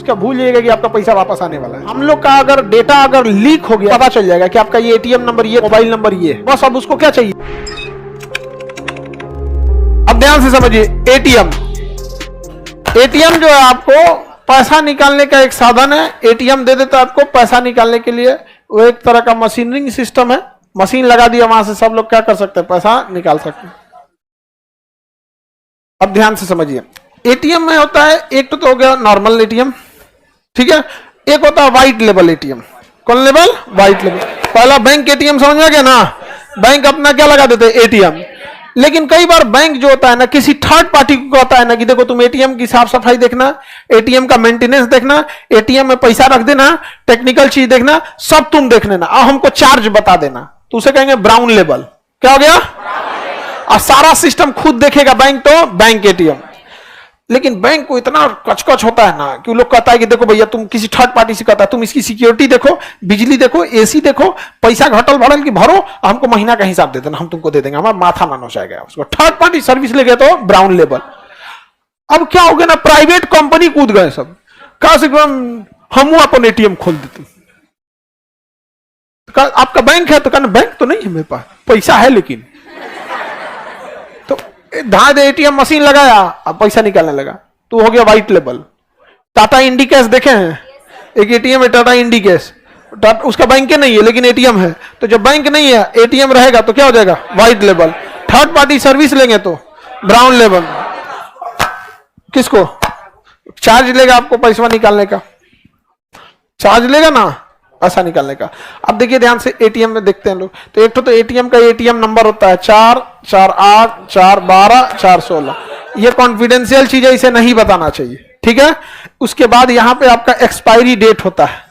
उसका भूल जाइएगा कि आपका पैसा वापस आने वाला है। हम लोग का अगर डेटा अगर लीक हो गया, पता चल जाएगा कि आपका ये एटीएम नंबर, ये मोबाइल नंबर, ये बस। अब उसको क्या चाहिए? अब ध्यान से समझिए, एटीएम जो है आपको पैसा निकालने का एक साधन है। एटीएम दे देता है आपको पैसा निकालने के लिए। वो एक तरह का मशीनरिंग सिस्टम है, मशीन लगा दिया, वहां से सब लोग क्या कर सकते हैं, पैसा निकाल सकते हैं। अब ध्यान से समझिए, एटीएम में होता है एक तो हो गया नॉर्मल एटीएम, ठीक है, एक होता है व्हाइट लेवल एटीएम। कौन लेवल? White level. पहला बैंक एटीएम समझ में गया ना, बैंक अपना क्या लगा देते हैं, एटीएम। लेकिन कई बार बैंक जो होता है ना, किसी थर्ड पार्टी को कहता है ना कि देखो तुम एटीएम की साफ सफाई देखना, एटीएम का मेंटेनेंस देखना, एटीएम में पैसा रख देना, टेक्निकल चीज देखना, सब तुम देख लेना और हमको चार्ज बता देना। तो उसे कहेंगे ब्राउन लेवल। क्या हो गया? और सारा सिस्टम खुद देखेगा बैंक, तो बैंक एटीएम। लेकिन बैंक को इतना कचकच होता है ना कि वो लोग कहता है कि देखो भैया, तुम किसी थर्ड पार्टी से कहता है तुम इसकी सिक्योरिटी देखो, बिजली देखो, एसी देखो, पैसा घटल बढ़ल की भरो, हमको महीना का हिसाब दे देना, हम तुमको दे देंगे। हमारा माथा ना नोचाएगा। उसको थर्ड पार्टी सर्विस ले गए तो ब्राउन लेवल। अब क्या हो गया ना, प्राइवेट कंपनी कूद गए सब, कहा से हम अपन एटीएम खोल देते। आपका बैंक है? तो कहना बैंक तो नहीं है मेरे पास, पैसा है लेकिन। धाद एटीएम मशीन लगाया, अब पैसा निकालने लगा, तो हो गया व्हाइट लेवल। टाटा इंडी कैश देखे हैं? एक एटीएम है टाटा इंडी कैश, उसका बैंक नहीं है लेकिन एटीएम है। तो जब बैंक नहीं है, एटीएम रहेगा, तो क्या हो जाएगा, white level. Third party service लेंगे तो ब्राउन लेवल। किसको चार्ज लेगा? आपको पैसा निकालने का चार्ज लेगा ना, पैसा निकालने का। अब देखिए ध्यान से, एटीएम में देखते हैं लोग, तो एक तो एटीएम का एटीएम नंबर होता है 448 412 416। ये कॉन्फिडेंशियल चीज है, इसे नहीं बताना चाहिए, ठीक है। उसके बाद यहां पे आपका एक्सपायरी डेट होता है।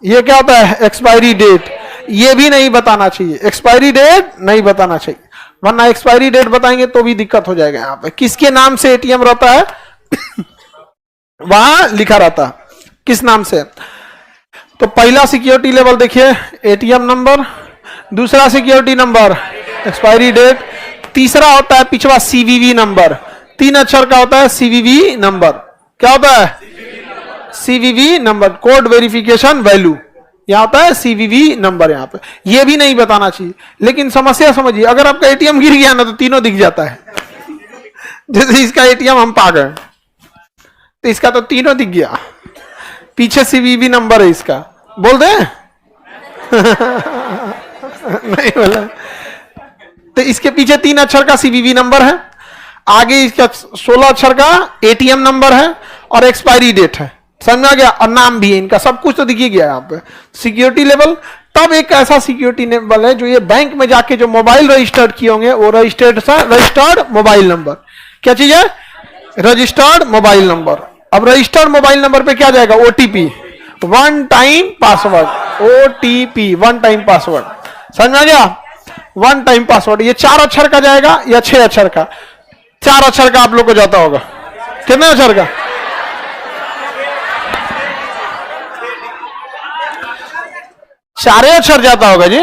ये क्या होता है? Expiry date. ये भी नहीं बताना चाहिए, एक्सपायरी डेट नहीं बताना चाहिए, वरना एक्सपायरी डेट बताएंगे तो भी दिक्कत हो जाएगा। यहाँ पे किसके नाम से एटीएम रहता है वहां लिखा रहता है किस नाम से। तो पहला सिक्योरिटी लेवल देखिए, एटीएम नंबर। दूसरा सिक्योरिटी नंबर, एक्सपायरी डेट। तीसरा होता है पिछवा सीवीवी नंबर, 3 अक्षर का होता है सीवीवी नंबर। क्या होता है? CVV number, code verification value. यहां होता है सीवीवी नंबर। यहां पे ये भी नहीं बताना चाहिए। लेकिन समस्या समझिए, अगर आपका एटीएम गिर गया ना तो तीनों दिख जाता है। जैसे इसका एटीएम हम पा गए, तो इसका तो तीनों दिख गया, पीछे सीवीवी नंबर है इसका। बोल दे नहीं बोला। तो इसके पीछे 3 अक्षर का सीवीवी नंबर है, आगे इसका 16 अक्षर का एटीएम नंबर है और एक्सपायरी डेट है। समझ में आ गया? और नाम भी है इनका, सब कुछ तो दिखिए गया यहाँ पे। सिक्योरिटी लेवल तब एक ऐसा सिक्योरिटी लेवल है जो ये बैंक में जाके जो मोबाइल रजिस्टर्ड किए होंगे, वो रजिस्टर्ड मोबाइल नंबर। क्या चीज है? Registered mobile number. अब रजिस्टर्ड मोबाइल नंबर पे क्या जाएगा? OTP, one time password. OTP, one time password. समझ में आ गया? One time password. ये 4 अक्षर का जाएगा या 6 अक्षर का? 4 अक्षर का आप लोग को जाता होगा। कितने अक्षर का? 4 अक्षर जाता होगा जी।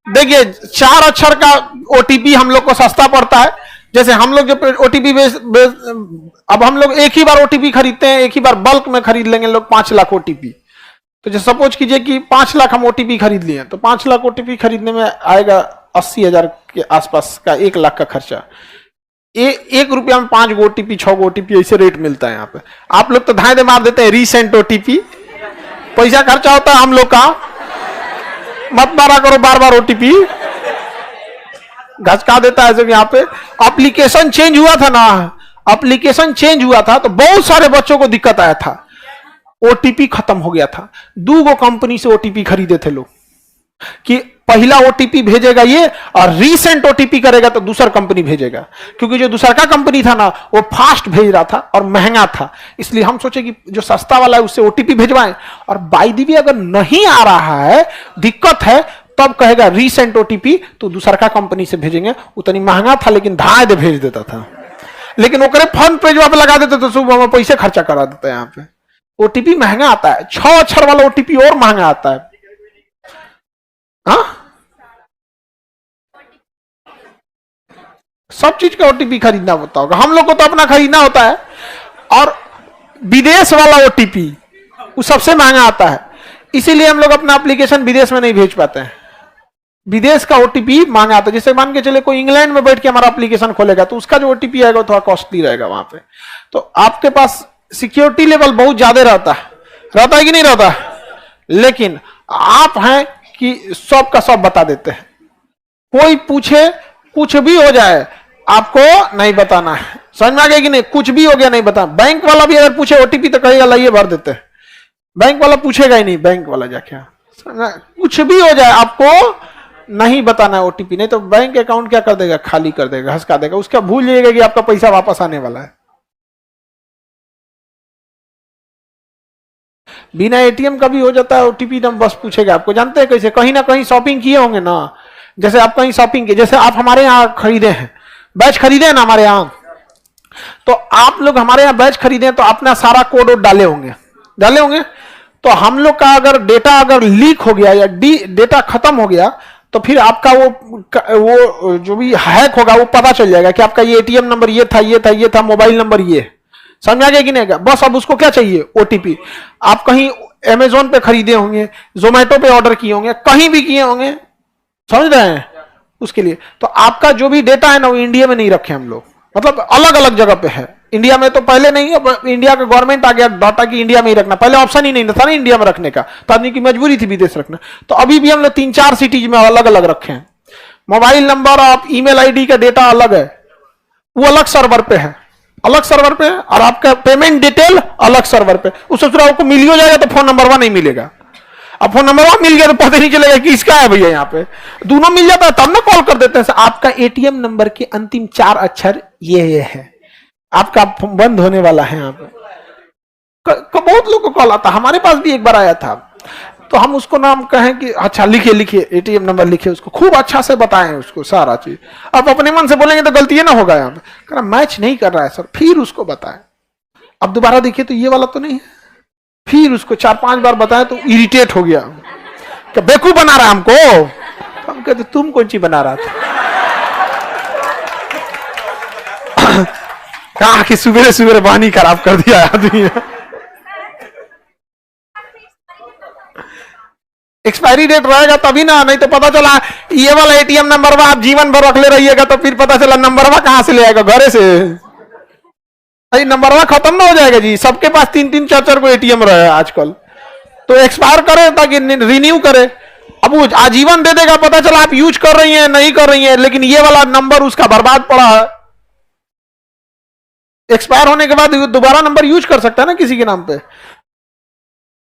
देखिए 4 अक्षर का ओटीपी हम लोग को सस्ता पड़ता है। जैसे हम लोग जो ओटीपी अब हम लोग एक ही बार ओटीपी खरीदते हैं, एक ही बार बल्क में खरीद लेंगे लोग 5 लाख ओटीपी। तो जैसे सपोज कीजिए कि 5 लाख हम ओटीपी खरीद लिए, तो 5 लाख ओटीपी खरीदने में आएगा 80,000 के आसपास का 1 लाख का खर्चा। 1 रुपया में 5 गो ओटीपी 6 गो ओटीपी ऐसे रेट मिलता है यहाँ पे। आप लोग तो धाए दे मार देते हैं रीसेंट ओटीपी, पैसा खर्चा होता है हम लोग का। मत मारा करो बार बार ओटीपी, घसका देता है। जब यहाँ पे एप्लीकेशन चेंज हुआ था ना, एप्लीकेशन चेंज हुआ था तो बहुत सारे बच्चों को दिक्कत आया था, ओटीपी खत्म हो गया था। 2 गो कंपनी से ओटीपी खरीदे थे लोग कि पहला ओटीपी भेजेगा ये और रीसेंट ओटीपी करेगा तो दूसरा कंपनी भेजेगा, क्योंकि जो दूसरा का कंपनी था ना वो फास्ट भेज रहा था और महंगा था। इसलिए हम सोचे कि जो सस्ता वाला है उससे ओटीपी भेजवाएं। और बाय द वे अगर नहीं आ रहा है, दिक्कत है, तब कहेगा रीसेंट ओटीपी, तो दूसरा का कंपनी से भेजेंगे। उतनी महंगा था लेकिन धाए दे भेज देता था। लेकिन ओकरे फोन पे जो आप लगा देते तो सुबह में पैसे खर्चा करा देते हैं। यहाँ पे ओटीपी महंगा आता है, 6 अक्षर वाला ओटीपी और महंगा आता है। हाँ, सब चीज का ओटीपी खरीदना होता होगा। हम लोग को तो अपना खरीदना होता है। और विदेश वाला ओटीपी वो सबसे महंगा आता है, इसीलिए हम लोग अपना एप्लीकेशन विदेश में नहीं भेज पाते हैं। विदेश का ओटीपी मांगा आता है। जैसे मान के चले कोई इंग्लैंड में बैठ के हमारा एप्लीकेशन खोलेगा तो उसका जो ओटीपी आएगा थोड़ा कॉस्टली रहेगा वहां पे। तो आपके पास सिक्योरिटी लेवल बहुत ज्यादा रहता है कि नहीं रहता? लेकिन आप हैं कि सब का सब बता देते हैं। कोई पूछे कुछ भी हो जाए आपको नहीं बताना है। समझ में आ गया कि नहीं? कुछ भी हो गया नहीं बता। बैंक वाला भी अगर पूछे ओटीपी तो कहेगा लाइए भर देते हैं। बैंक वाला पूछेगा ही नहीं, बैंक वाला जाके कुछ भी हो जाए आपको नहीं बताना है ओटीपी, नहीं तो बैंक अकाउंट क्या कर देगा? खाली कर देगा, हंसका देगा। उसका भूल जाएगा कि आपका पैसा वापस आने वाला है। बिना एटीएम का भी हो जाता है ओटीपी नंबर, बस पूछेगा आपको। जानते हैं कैसे? कहीं ना कहीं शॉपिंग किए होंगे ना, जैसे आप कहीं शॉपिंग किए, जैसे आप हमारे यहाँ खरीदे हैं, बैच खरीदे हैं ना हमारे यहाँ, तो आप लोग हमारे यहाँ बैच खरीदे तो अपना सारा कोड डाले होंगे। तो हम लोग का अगर डेटा अगर लीक हो गया या डेटा खत्म हो गया तो फिर आपका वो जो भी हैक होगा वो पता चल जाएगा कि आपका ये एटीएम नंबर ये था, मोबाइल नंबर ये। समझ आ गया कि नहीं? बस अब उसको क्या चाहिए? ओटीपी। आप कहीं अमेजोन पे खरीदे होंगे, जोमेटो पे ऑर्डर किए होंगे, कहीं भी किए होंगे, समझ रहे हैं? उसके लिए तो आपका जो भी डेटा है ना वो इंडिया में नहीं रखे हम लोग, मतलब अलग अलग जगह पे है। इंडिया में तो पहले नहीं, अब इंडिया का गवर्नमेंट आ गया डाटा की इंडिया में ही रखना। पहले ऑप्शन ही नहीं था ना इंडिया में रखने का, तो आदमी की मजबूरी थी विदेश रखना। तो अभी भी हम लोग 3-4 सिटीज में अलग अलग रखे हैं। मोबाइल नंबर और ईमेल आईडी का डेटा अलग है, वो अलग सर्वर पे है, और आपका पेमेंट डिटेल अलग सर्वर पे। उस आपको मिल हो जाएगा तो फोन नंबर 1 नहीं मिलेगा। अब फोन नंबर 1 मिल गया तो पता नहीं चलेगा कि इसका है भैया। यहाँ पे दोनों मिल जाता है तब ना कॉल कर देते हैं। आपका एटीएम नंबर के अंतिम 4 अक्षर ये है, आपका बंद होने वाला है। यहाँ पे बहुत लोग को कॉल आता, हमारे पास भी एक बार आया था। तो हम उसको नाम कहें कि अच्छा लिखिए एटीएम नंबर लिखिए, उसको खूब अच्छा से बताएं उसको सारा चीज। अब अपने मन से बोलेंगे तो गलती ना होगा। यहाँ पे कह मैच नहीं कर रहा है सर, फिर उसको बताएं। अब दोबारा देखिए तो ये वाला तो नहीं है, फिर उसको 4-5 बार बताएं तो इरिटेट हो गया कि बेवकूफ बना रहा हमको। हम कहते तुम कौन चीज बना रहा था? कहा कि सुबह सुबह वाणी खराब कर दिया आदमी। एक्सपायरी डेट रहेगा तभी ना, नहीं तो पता चला ये वाला एटीएम नंबर आप जीवन भर रख ले रहिएगा तो फिर पता चला नंबर कहां से ले आएगा? घरे से। भाई नंबर खत्म ना हो जाएगा जी। सबके पास 3-3 4-4 को एटीएम रहे आजकल, तो एक्सपायर करे ताकि रिन्यू करे। अब वो आजीवन दे देगा, पता चला आप यूज कर रही हैं नहीं कर रही हैं, लेकिन ये वाला नंबर उसका बर्बाद पड़ा है। एक्सपायर होने के बाद दोबारा नंबर यूज कर सकता है ना किसी के नाम पे।